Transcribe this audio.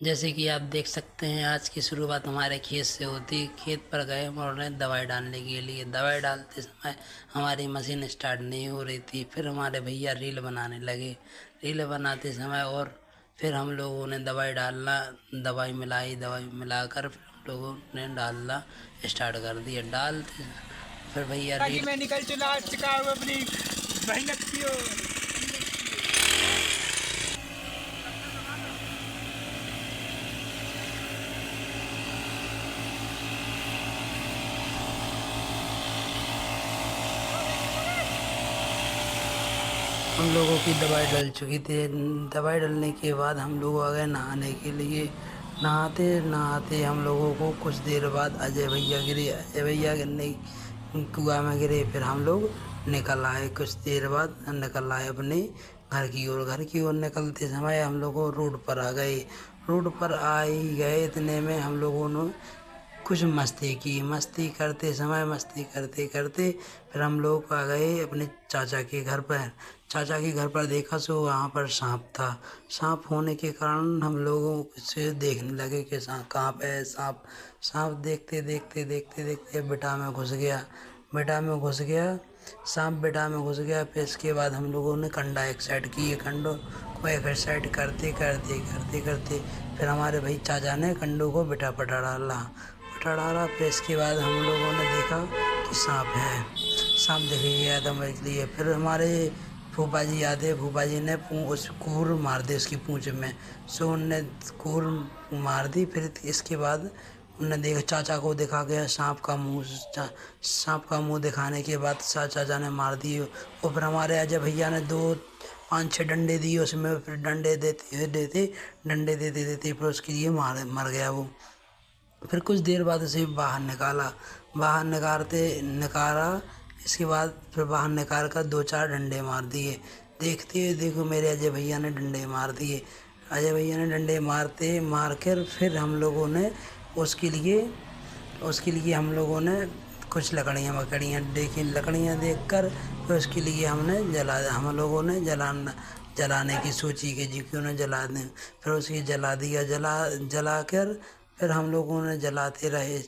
जैसे कि आप देख सकते हैं, आज की शुरुआत हमारे खेत से होती। खेत पर गए हम और ने दवाई डालने के लिए। दवाई डालते समय हमारी मशीन स्टार्ट नहीं हो रही थी। फिर हमारे भैया रील बनाने लगे। रील बनाते समय और फिर हम लोगों ने दवाई डालना, दवाई मिलाई, दवाई मिलाकर फिर हम लोगों ने डालना स्टार्ट कर दिया। डालते फिर भैया ताकि रील मैं निकल चला चुका हूँ अपनी मेहनत की ओर। हम लोगों की दवाई डल चुकी थी। दवाई डलने के बाद हम लोग आ गए नहाने के लिए। नहाते नहाते हम लोगों को कुछ देर बाद अजय भैया गिरे। अजय भैया गिरने कुआं में गिरे। फिर हम लोग निकल आए। कुछ देर बाद निकल आए अपने घर की ओर। घर की ओर निकलते समय हम लोग रोड पर आ गए। रोड पर आ ही गए, इतने में हम लोगों ने कुछ मस्ती की। मस्ती करते समय, मस्ती करते करते फिर हम लोग आ गए अपने चाचा के घर पर। चाचा के घर पर देखा सो वहाँ पर सांप था। सांप होने के कारण हम लोगों से देखने लगे कि सांप कहाँ पे है। सांप सांप देखते देखते देखते देखते बेटा में घुस गया। बेटा में घुस गया, सांप बेटा में घुस गया। फिर इसके बाद हम लोगों ने कंडा एक साइड किए। कंडों को एक साइड करते करते करते करते फिर हमारे भाई चाचा ने कंडों को बेटा पटा डाला। फिर इसके बाद हम लोगों ने देखा कि सांप है। सांप दिख गया था मेरे लिए। फिर हमारे फूफा जी आते, फूफा जी ने उस कूर मार दी उसकी पूंछ में। सो उनने कूर मार दी। फिर इसके बाद उनने देखा, चाचा को देखा गया सांप का मुंह। सांप का मुंह दिखाने के बाद चाचा ने मार दिए। और फिर हमारे अजय भैया ने दो पाँच छः डंडे दिए उसमें। फिर डंडे देते देते डंडे देते देते फिर उसके लिए मर गया वो। फिर कुछ देर बाद उसे बाहर निकाला। बाहर निकाला। इसके बाद फिर बाहर निकाल कर दो चार डंडे मार दिए। देखते हुए देखो मेरे अजय भैया ने डंडे मार दिए। अजय भैया ने डंडे मार कर फिर हम लोगों ने उसके लिए हम लोगों ने कुछ लकड़ियाँ वकड़ियाँ देखी। लकड़ियाँ देखकर फिर उसके लिए हम लोगों ने जलाने की सोची कि जी क्यों न जला दें। फिर उसे जला दिया। जला कर फिर हम लोगों ने जलाते रहे।